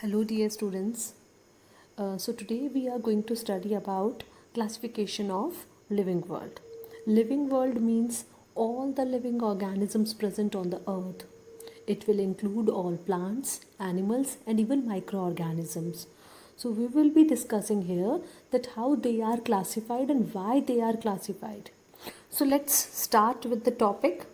Hello dear students. So today we are going to study about classification of living world. Living world means all the living organisms present on the earth. It will include all plants, animals and even microorganisms. So we will be discussing here that how they are classified and why they are classified. So let's start with the topic.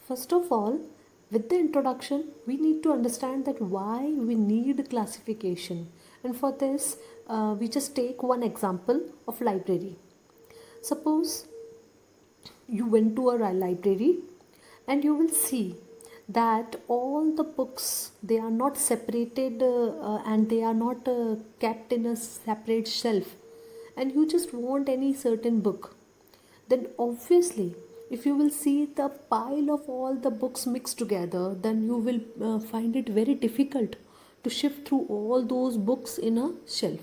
First of all, with the introduction, we need to understand that why we need classification. And for this, we just take one example of library. Suppose you went to a library and you will see that all the books, they are not separated and they are not kept in a separate shelf, and you just want any certain book, then obviously if you will see the pile of all the books mixed together, then you will find it very difficult to shift through all those books in a shelf.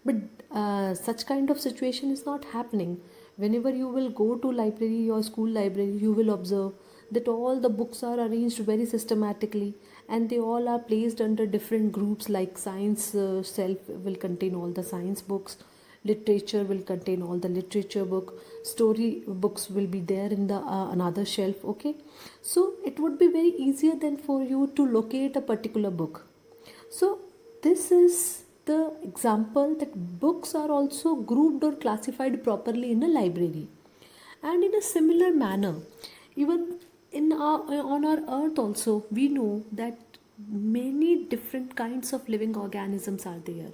But such kind of situation is not happening. Whenever you will go to library or school library, you will observe that all the books are arranged very systematically, and they all are placed under different groups. Like science shelf will contain all the science books, literature will contain all the literature book, story books will be there in the another shelf. Okay, so it would be very easier then for you to locate a particular book. So this is the example that books are also grouped or classified properly in a library. And in a similar manner, even in on our earth also, we know that many different kinds of living organisms are there,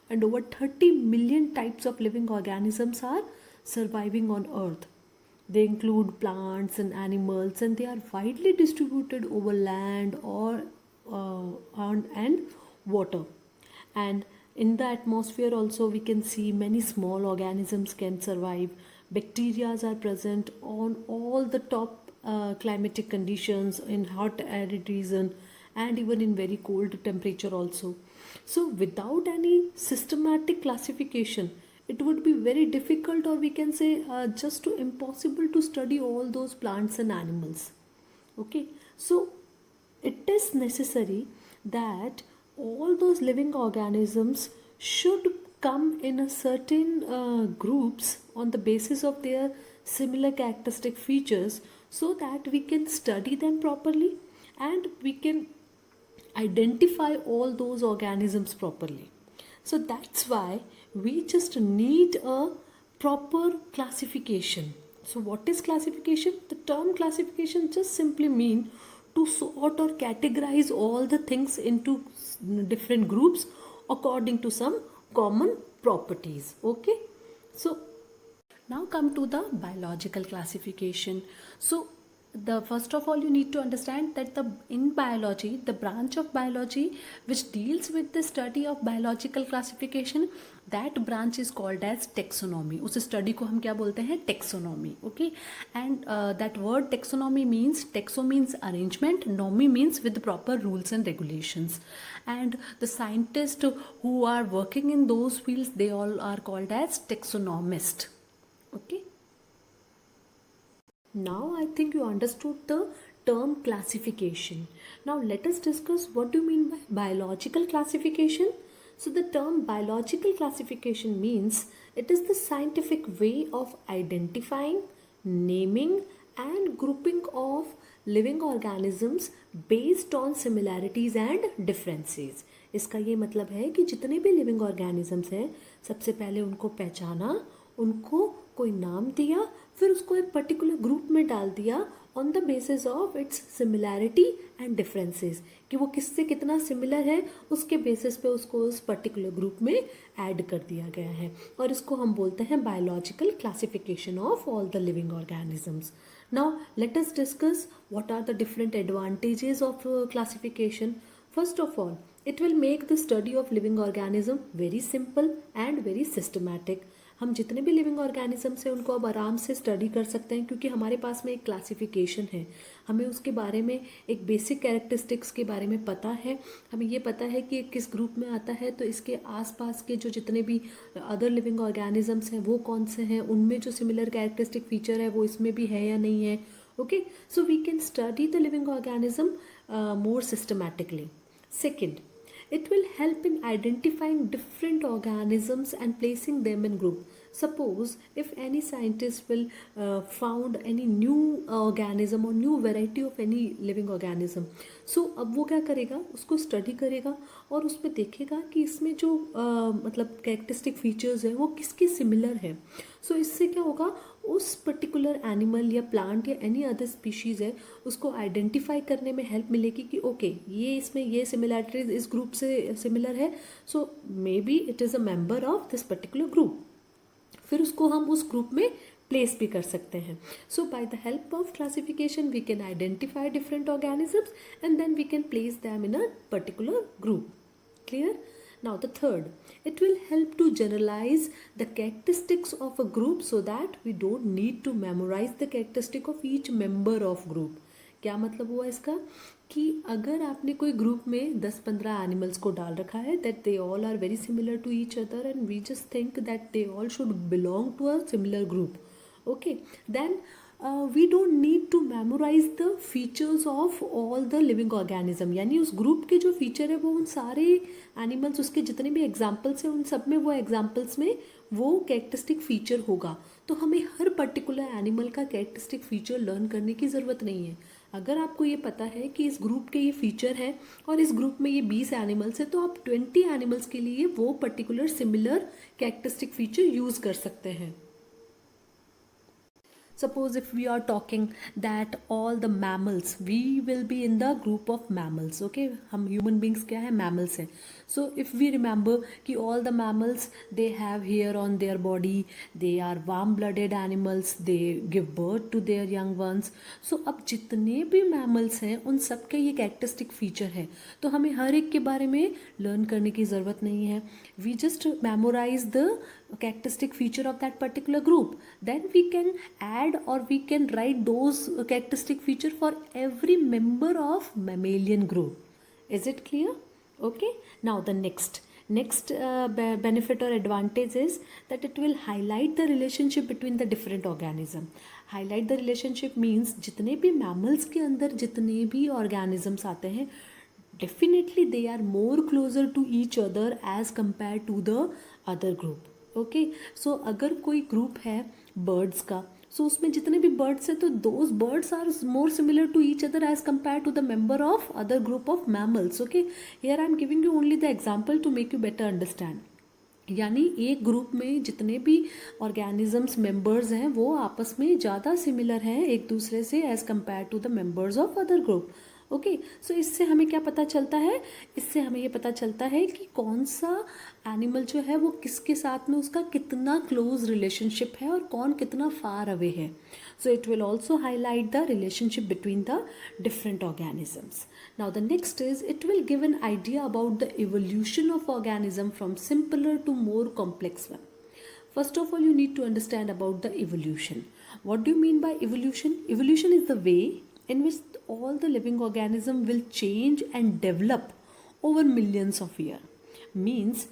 and over 30 million types of living organisms are surviving on earth. They include plants and animals, and they are widely distributed over land or on and water. And in the atmosphere also, we can see many small organisms can survive. Bacteria are present on all the top climatic conditions, in hot arid region and even in very cold temperature also. So without any systematic classification, it would be very difficult, or we can say just too impossible to study all those plants and animals. Okay, so it is necessary that all those living organisms should come in a certain groups on the basis of their similar characteristic features, so that we can study them properly and we can identify all those organisms properly. So that's why we just need a proper classification. So what is classification? The term classification just simply mean to sort or categorize all the things into different groups according to some common properties. Okay, so now come to the biological classification. So the first of all, you need to understand that the in biology, the branch of biology which deals with the study of biological classification, that branch is called as taxonomy. उस study को हम क्या बोलते हैं? Taxonomy. Okay, and that word taxonomy means, taxo means arrangement, nomy means with proper rules and regulations. And the scientists who are working in those fields, they all are called as taxonomists. Okay, now I think you understood the term classification. Now let us discuss what do you mean by biological classification. So the term biological classification means it is the scientific way of identifying, naming and grouping of living organisms based on similarities and differences. इसका ये मतलब है कि जितने भी living organisms हैं, सबसे पहले उनको पहचाना, उनको कोई नाम दिया, फिर उसको एक पर्टिकुलर ग्रुप में डाल दिया on the basis of its similarity and differences, कि वो किससे कितना सिमिलर है, उसके बेसिस पे उसको उस पर्टिकुलर ग्रुप में ऐड कर दिया गया है. और इसको हम बोलते हैं biological classification of all the living organisms. Now let us discuss what are the different advantages of classification. First of all, it will make the study of living organism very simple and very systematic. हम जितने भी living organisms हैं उनको अब आराम से study कर सकते हैं, क्योंकि हमारे पास में एक क्लासिफिकेशन है. हमें उसके बारे में एक बेसिक कैरेक्टरिस्टिक्स के बारे में पता है. हमें ये पता है कि किस ग्रुप में आता है, तो इसके आसपास के जो जितने भी अदर लिविंग ऑर्गेनिजम्स हैं वो कौन से हैं, उनमें जो सिमिलर कैरेक्टरिस्टिक फीचर है वो इसमें भी है या नहीं है. Okay, so we can study the living organism more systematically. Second, It will help in identifying different organisms and placing them in group. Suppose if any scientist will found any new organism or new variety of any living organism, so अब वो क्या करेगा, उसको study करेगा और उसमें देखेगा कि इसमें जो मतलब कैरेक्टरिस्टिक फीचर्स है वो किसके सिमिलर है. सो इससे क्या होगा, उस पर्टिकुलर एनिमल या प्लांट या एनी अदर स्पीशीज़ है उसको आइडेंटिफाई करने में हेल्प मिलेगी कि ओके ये इसमें ये सिमिलैरिटीज इस ग्रुप से सिमिलर है, so maybe it is a member of this particular group. फिर उसको हम उस ग्रुप में प्लेस भी कर सकते हैं. So by the help of classification we can identify different organisms and then we can place them in a particular group. Clear? Now the third, it will help to generalize the characteristics of a group so that we don't need to memorize the characteristic of each member of group. क्या मतलब हुआ इसका, कि अगर आपने कोई group में 10-15 animals को डाल रखा है that they all are very similar to each other and we just think that they all should belong to a similar group, okay, then we don't need to memorize the features of all the living organism. यानी उस group के जो feature है वो उन सारे animals, उसके जितने भी एग्जाम्पल्स हैं उन सब में वो एग्जाम्पल्स में वो कैरेक्टरिस्टिक फीचर होगा. तो हमें हर पर्टिकुलर एनिमल का कैरेक्टरिस्टिक फीचर लर्न करने की ज़रूरत नहीं है. अगर आपको ये पता है कि इस ग्रुप के ये फीचर है और इस ग्रुप में ये 20 एनिमल्स है, तो आप 20 एनिमल्स के लिए वो particular similar characteristic feature use कर सकते हैं. Suppose if we are talking that all the mammals, we will be in the group of mammals, okay, हम human beings क्या है, mammals हैं. So if we remember कि all the mammals they have hair on their body, they are warm blooded animals, they give birth to their young ones. So अब जितने भी mammals हैं उन सब के ये characteristic feature है, तो हमें हर एक के बारे में learn करने की ज़रूरत नहीं है. We just memorize the characteristic feature of that particular group, then we can add or we can write those characteristic feature for every member of mammalian group. Is it clear? Okay, now the next benefit or advantage is that it will highlight the relationship between the different organism. Highlight the relationship means जितने भी mammals के अंदर जितने भी organisms आते हैं, definitely they are more closer to each other as compared to the other group. Okay, so अगर कोई ग्रुप है बर्ड्स का, सो उसमें जितने भी बर्ड्स हैं तो those birds are more similar to each other as compare to the member of other group of mammals. Okay, here I am giving you only the example to make you better understand. यानी एक group में जितने भी organisms members हैं वो आपस में ज़्यादा सिमिलर हैं एक दूसरे से as compare to the members of other group. Okay, so इससे हमें क्या पता चलता है, इससे हमें ये पता चलता है कि कौन सा एनिमल जो है वो किसके साथ में उसका कितना क्लोज रिलेशनशिप है और कौन कितना फार अवे है. So it will also highlight the relationship between the different organisms. Now the next is it will give an idea about the evolution of organism from simpler to more complex one. First of all, you need to understand about the evolution. What do you mean by evolution? Evolution is the way in which all the living organism will change and develop over millions of years. Means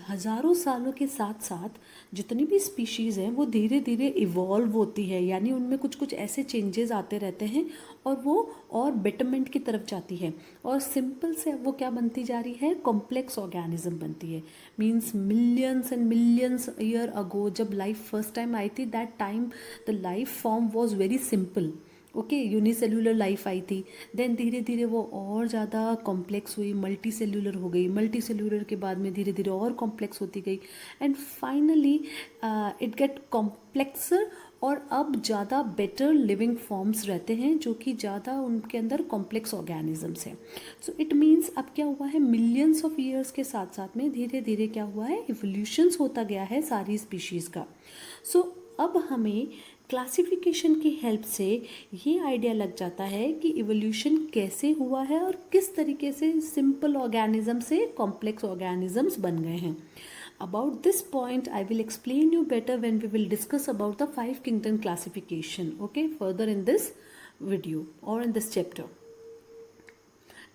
हज़ारों सालों के साथ साथ जितनी भी species हैं वो धीरे धीरे इवॉल्व होती है, यानी उनमें कुछ कुछ ऐसे चेंजेस आते रहते हैं और वो और बेटरमेंट की तरफ जाती है और सिंपल से अब वो क्या बनती जा रही है, कॉम्प्लेक्स ऑर्गेनिज्म बनती है. Means millions and millions year ago जब लाइफ फर्स्ट टाइम आई थी, that time the life form was very simple. Okay, unicellular life I थी, देन धीरे धीरे वो और ज़्यादा कॉम्प्लेक्स हुई, मल्टी सेल्यूलर हो गई, मल्टी सेल्यूलर के बाद में धीरे धीरे और कॉम्प्लेक्स होती गई एंड फाइनली इट गेट कॉम्प्लेक्सर और अब ज़्यादा बेटर लिविंग फॉर्म्स रहते हैं जो कि ज़्यादा उनके अंदर कॉम्प्लेक्स ऑर्गेनिजम्स हैं. सो इट मीन्स अब क्या हुआ है, मिलियंस ऑफ ईयर्स के साथ साथ में धीरे धीरे क्या हुआ है, इवोल्यूशंस होता गया है सारी स्पीशीज़ का. सो अब हमें क्लासिफिकेशन की हेल्प से ये आइडिया लग जाता है कि इवोल्यूशन कैसे हुआ है और किस तरीके से सिंपल ऑर्गेनिज्म से कॉम्प्लेक्स ऑर्गेनिजम्स बन गए हैं. About this point, I will explain you better when we will discuss about the 5 kingdom classification, okay, further in this video or in this chapter.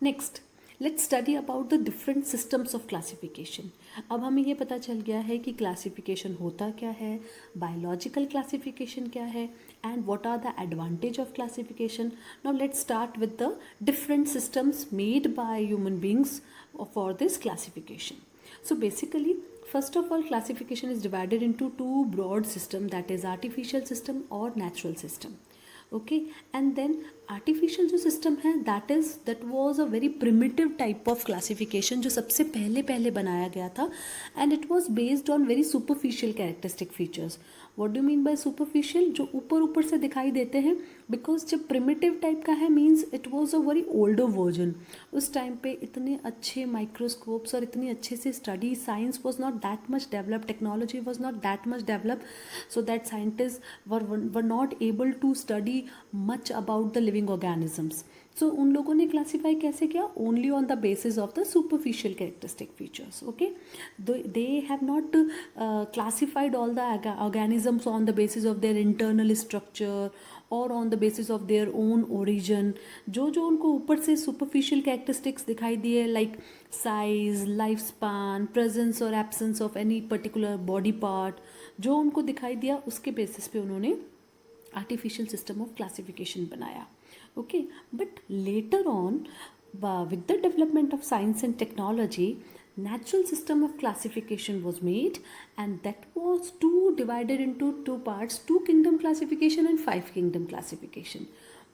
Next, let's study about the different systems of classification. अब हमें ये पता चल गया है कि classification होता क्या है, बायोलॉजिकल क्लासिफिकेशन क्या है and what are the advantage of classification. Now let's start with the different systems made by human beings for this classification. So basically, first of all, classification is divided into two broad systems, that is artificial system or natural system. Okay, and then artificial जो system है that was a very primitive type of classification जो सबसे पहले पहले बनाया गया था, and it was based on very superficial characteristic features. What do mean by superficial? जो ऊपर ऊपर से दिखाई देते हैं, बिकॉज जब प्रिमिटिव टाइप का है means it was a very older version. उस टाइम पे इतने अच्छे माइक्रोस्कोप्स और इतनी अच्छे से study, science was not that much develop, technology was not that much develop, so that scientist were not able to study much about the living organisms. So उन लोगों ने क्लासीफाई कैसे किया? Only on the basis of the superficial characteristic features. Okay, they have not classified all the organisms on the basis of their internal structure और on the basis of their own origin. जो जो उनको ऊपर से superficial characteristics दिखाई दिए, like size, life span, presence और absence of any particular body part, जो उनको दिखाई दिया उसके बेसिस पे उन्होंने आर्टिफिशियल सिस्टम ऑफ क्लासिफिकेशन बनाया. Okay, but later on with the development of science and technology, natural system of classification was made, and that was divided into two parts: two kingdom classification and five kingdom classification.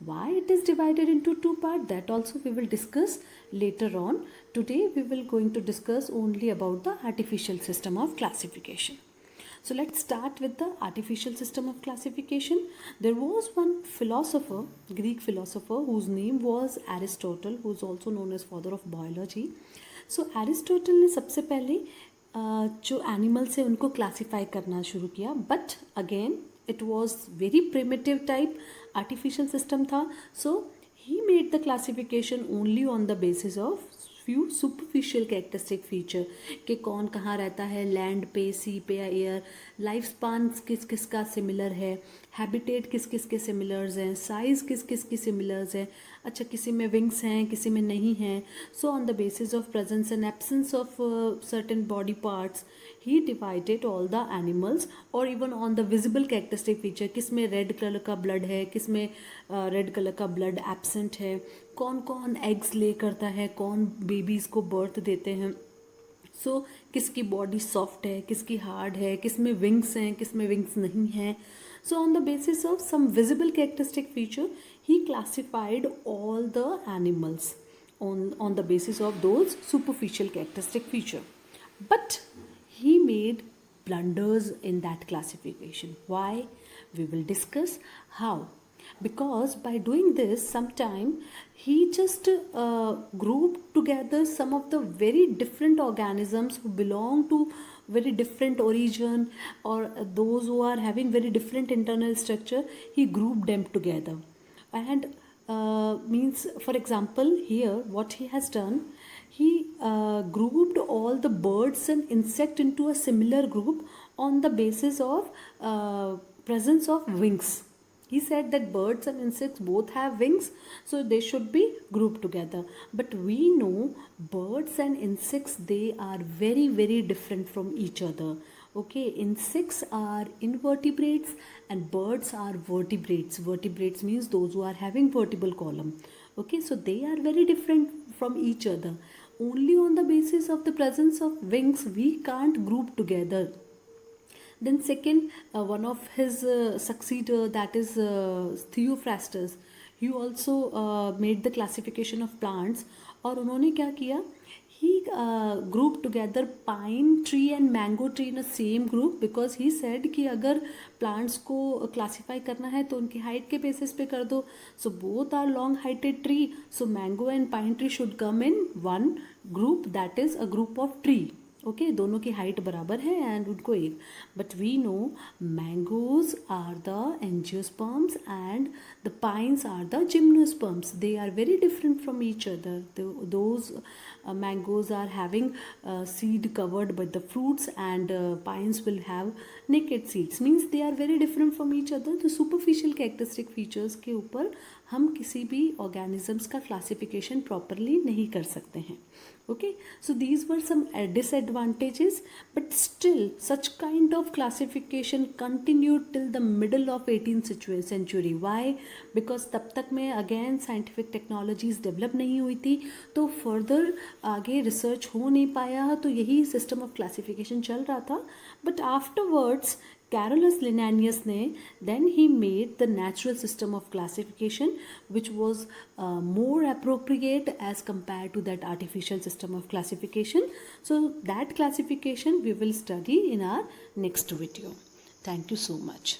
Why it is divided into two parts, that also we will discuss later on. Today we will going to discuss only about the artificial system of classification. So let's start with the artificial system of classification. There was one philosopher, Greek philosopher, whose name was Aristotle, who is also known as father of biology. So Aristotle ने सबसे पहले जो animals है उनको classify करना शुरू किया, but again it was very primitive type artificial system था. So he made the classification only on the basis of few superficial characteristic feature, कि कौन कहाँ रहता है, लैंड पे, सी पे या एयर, लाइफ स्पान किस किस का सिमिलर है, हैबिटेट किस किस के सिमिलर्स हैं, साइज़ किस किस की सिमिलर्स है, अच्छा किसी में विंग्स हैं किसी में नहीं हैं. So on the basis of presence and absence of certain body parts he divided all the animals, और even on the visible characteristic feature, किस में रेड कलर का ब्लड है, किस में रेड कलर का ब्लड एब्सेंट है, कौन कौन एग्स ले करता है, कौन बेबीज़ को बर्थ देते हैं. सो किसकी बॉडी सॉफ्ट है, किसकी हार्ड है, किस में विंग्स हैं, किस में विंग्स नहीं हैं. So on the basis of some visible characteristic feature he classified all the animals on the basis of those superficial characteristic feature. But he made blunders in that classification. Why? We will discuss how. Because by doing this, sometime he just grouped together some of the very different organisms who belong to very different origin, or those who are having very different internal structure. He grouped them together, and means, for example, here what he has done, he grouped all the birds and insect into a similar group on the basis of presence of wings. He said that birds and insects both have wings, so they should be grouped together. But we know birds and insects, they are very very different from each other. Okay, insects are invertebrates and birds are vertebrates. Vertebrates means those who are having vertebral column. Okay, so they are very different from each other. Only on the basis of the presence of wings we can't group together. Then second, one of his successor, that is Theophrastus, he also made the classification of plants. और उन्होंने क्या किया, he grouped together pine tree and mango tree in a same group, because he said कि अगर plants को classify करना है तो उनकी height के basis पे कर दो. So both are long heighted tree, so mango and pine tree should come in one group, that is a group of tree. Okay, दोनों की हाइट बराबर है एंड उनको एक. But we know mangoes are the angiosperms and the pines are the gymnosperms. They are very different from each other. Those mangoes are having seed covered by the fruits, and pines will have naked seeds. Means they are very different from each other. तो superficial characteristic features के ऊपर हम किसी भी organisms का classification properly नहीं कर सकते हैं. Okay, so these were some disadvantages, but still such kind of classification continued till the middle of 18th century. Why? Because तब तक में again scientific technologies develop नहीं हुई थी, तो further आगे रिसर्च हो नहीं पाया, तो यही सिस्टम ऑफ क्लासिफिकेशन चल रहा था. बट आफ्टरवर्ड्स Carolus Linnaeus ने then he made the natural system of classification which was more appropriate as compared to that artificial system of classification. So that classification we will study in our next video. Thank you so much.